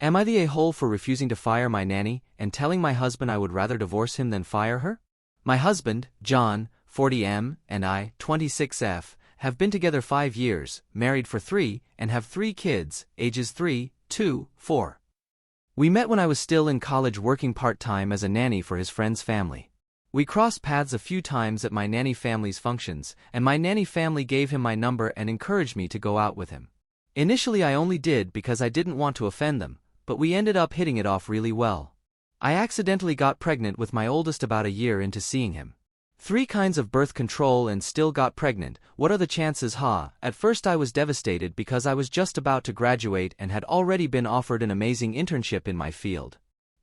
Am I the a-hole for refusing to fire my nanny and telling my husband I would rather divorce him than fire her? My husband, John, 40M, and I, 26F, have been together 5 years, married for 3, and have 3 kids, ages 3, 2, 4. We met when I was still in college working part-time as a nanny for his friend's family. We crossed paths a few times at my nanny family's functions, and my nanny family gave him my number and encouraged me to go out with him. Initially I only did because I didn't want to offend them, but we ended up hitting it off really well. I accidentally got pregnant with my oldest about a year into seeing him. 3 kinds of birth control and still got pregnant. What are the chances? At first I was devastated because I was just about to graduate and had already been offered an amazing internship in my field.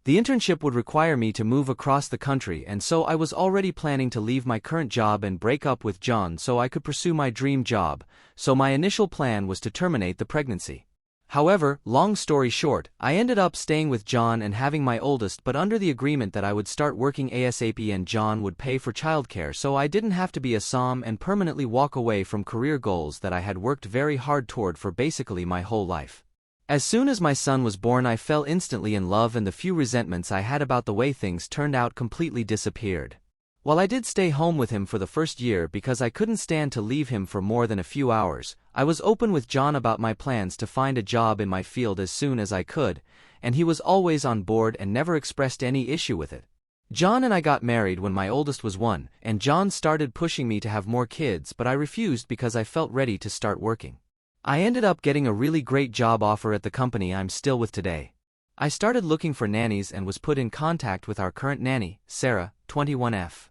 The internship would require me to move across the country, and so I was already planning to leave my current job and break up with John so I could pursue my dream job, so my initial plan was to terminate the pregnancy. However, long story short, I ended up staying with John and having my oldest, but under the agreement that I would start working ASAP and John would pay for childcare so I didn't have to be a SOM and permanently walk away from career goals that I had worked very hard toward for basically my whole life. As soon as my son was born I fell instantly in love, and the few resentments I had about the way things turned out completely disappeared. While I did stay home with him for the first year because I couldn't stand to leave him for more than a few hours, I was open with John about my plans to find a job in my field as soon as I could, and he was always on board and never expressed any issue with it. John and I got married when my oldest was 1, and John started pushing me to have more kids, but I refused because I felt ready to start working. I ended up getting a really great job offer at the company I'm still with today. I started looking for nannies and was put in contact with our current nanny, Sarah, 21F.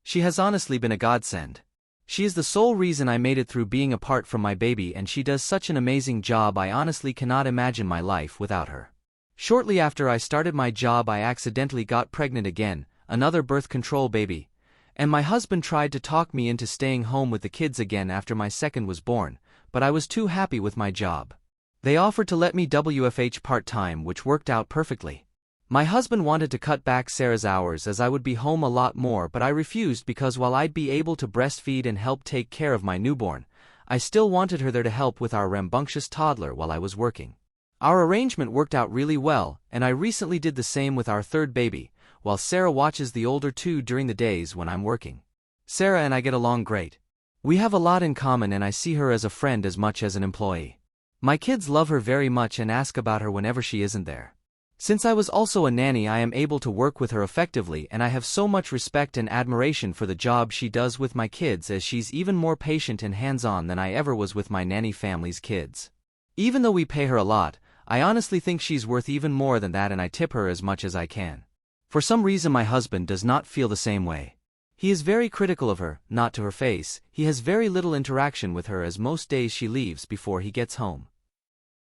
She has honestly been a godsend. She is the sole reason I made it through being apart from my baby, and she does such an amazing job I honestly cannot imagine my life without her. Shortly after I started my job I accidentally got pregnant again, another birth control baby, and my husband tried to talk me into staying home with the kids again after my second was born, but I was too happy with my job. They offered to let me WFH part-time, which worked out perfectly. My husband wanted to cut back Sarah's hours as I would be home a lot more, but I refused because while I'd be able to breastfeed and help take care of my newborn, I still wanted her there to help with our rambunctious toddler while I was working. Our arrangement worked out really well, and I recently did the same with our third baby, while Sarah watches the older 2 during the days when I'm working. Sarah and I get along great. We have a lot in common, and I see her as a friend as much as an employee. My kids love her very much and ask about her whenever she isn't there. Since I was also a nanny, I am able to work with her effectively, and I have so much respect and admiration for the job she does with my kids, as she's even more patient and hands-on than I ever was with my nanny family's kids. Even though we pay her a lot, I honestly think she's worth even more than that, and I tip her as much as I can. For some reason my husband does not feel the same way. He is very critical of her, not to her face. He has very little interaction with her, as most days she leaves before he gets home.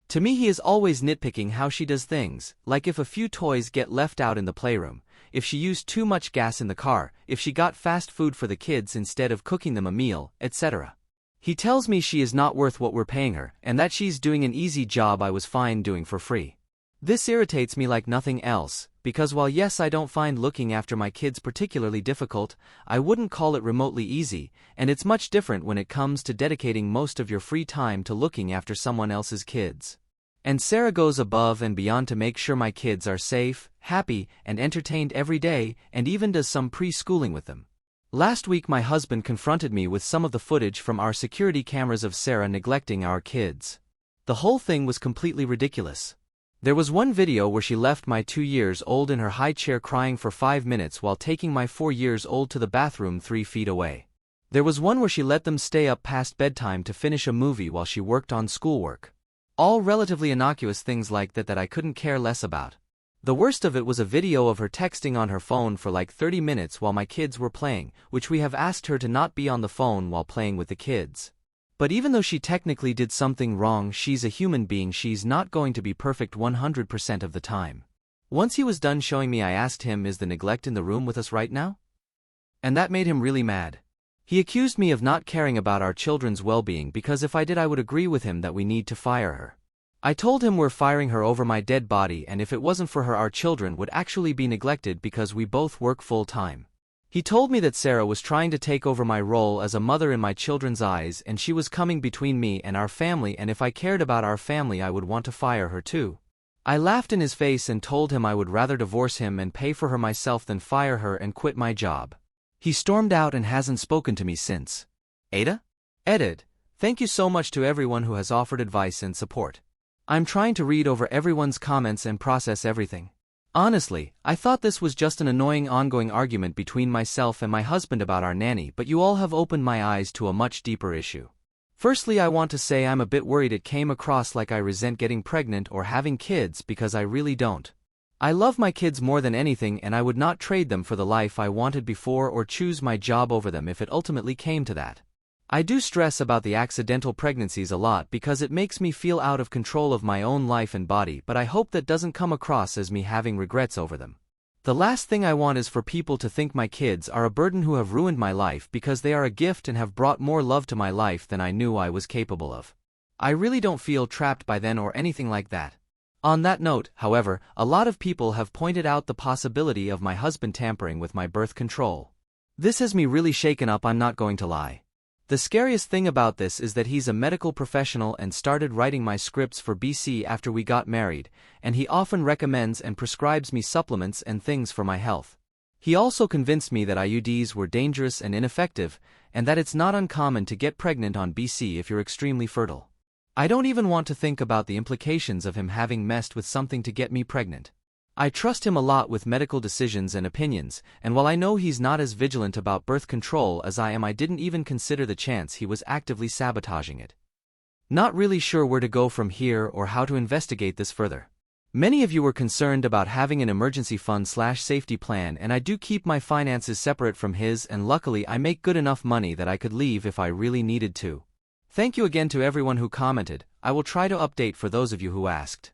To me he is always nitpicking how she does things, like if a few toys get left out in the playroom, if she used too much gas in the car, if she got fast food for the kids instead of cooking them a meal, etc. He tells me she is not worth what we're paying her, and that she's doing an easy job I was fine doing for free. This irritates me like nothing else, because while yes I don't find looking after my kids particularly difficult, I wouldn't call it remotely easy, and it's much different when it comes to dedicating most of your free time to looking after someone else's kids. And Sarah goes above and beyond to make sure my kids are safe, happy, and entertained every day, and even does some pre-schooling with them. Last week my husband confronted me with some of the footage from our security cameras of Sarah neglecting our kids. The whole thing was completely ridiculous. There was one video where she left my 2-year-old in her high chair crying for 5 minutes while taking my 4-year-old to the bathroom 3 feet away. There was one where she let them stay up past bedtime to finish a movie while she worked on schoolwork. All relatively innocuous things like that I couldn't care less about. The worst of it was a video of her texting on her phone for like 30 minutes while my kids were playing, which we have asked her to not be on the phone while playing with the kids. But even though she technically did something wrong, she's a human being. She's not going to be perfect 100% of the time. Once he was done showing me, I asked him, "Is the neglect in the room with us right now?" And that made him really mad. He accused me of not caring about our children's well-being, because if I did I would agree with him that we need to fire her. I told him we're firing her over my dead body, and if it wasn't for her our children would actually be neglected because we both work full-time. He told me that Sarah was trying to take over my role as a mother in my children's eyes, and she was coming between me and our family, and if I cared about our family I would want to fire her too. I laughed in his face and told him I would rather divorce him and pay for her myself than fire her and quit my job. He stormed out and hasn't spoken to me since. AITAH? Edit. Thank you so much to everyone who has offered advice and support. I'm trying to read over everyone's comments and process everything. Honestly, I thought this was just an annoying ongoing argument between myself and my husband about our nanny, but you all have opened my eyes to a much deeper issue. Firstly, I want to say I'm a bit worried it came across like I resent getting pregnant or having kids, because I really don't. I love my kids more than anything, and I would not trade them for the life I wanted before or choose my job over them if it ultimately came to that. I do stress about the accidental pregnancies a lot because it makes me feel out of control of my own life and body, but I hope that doesn't come across as me having regrets over them. The last thing I want is for people to think my kids are a burden who have ruined my life, because they are a gift and have brought more love to my life than I knew I was capable of. I really don't feel trapped by them or anything like that. On that note, however, a lot of people have pointed out the possibility of my husband tampering with my birth control. This has me really shaken up, I'm not going to lie. The scariest thing about this is that he's a medical professional and started writing my scripts for BC after we got married, and he often recommends and prescribes me supplements and things for my health. He also convinced me that IUDs were dangerous and ineffective, and that it's not uncommon to get pregnant on BC if you're extremely fertile. I don't even want to think about the implications of him having messed with something to get me pregnant. I trust him a lot with medical decisions and opinions, and while I know he's not as vigilant about birth control as I am, I didn't even consider the chance he was actively sabotaging it. Not really sure where to go from here or how to investigate this further. Many of you were concerned about having an emergency fund/safety plan, and I do keep my finances separate from his, and luckily I make good enough money that I could leave if I really needed to. Thank you again to everyone who commented. I will try to update for those of you who asked.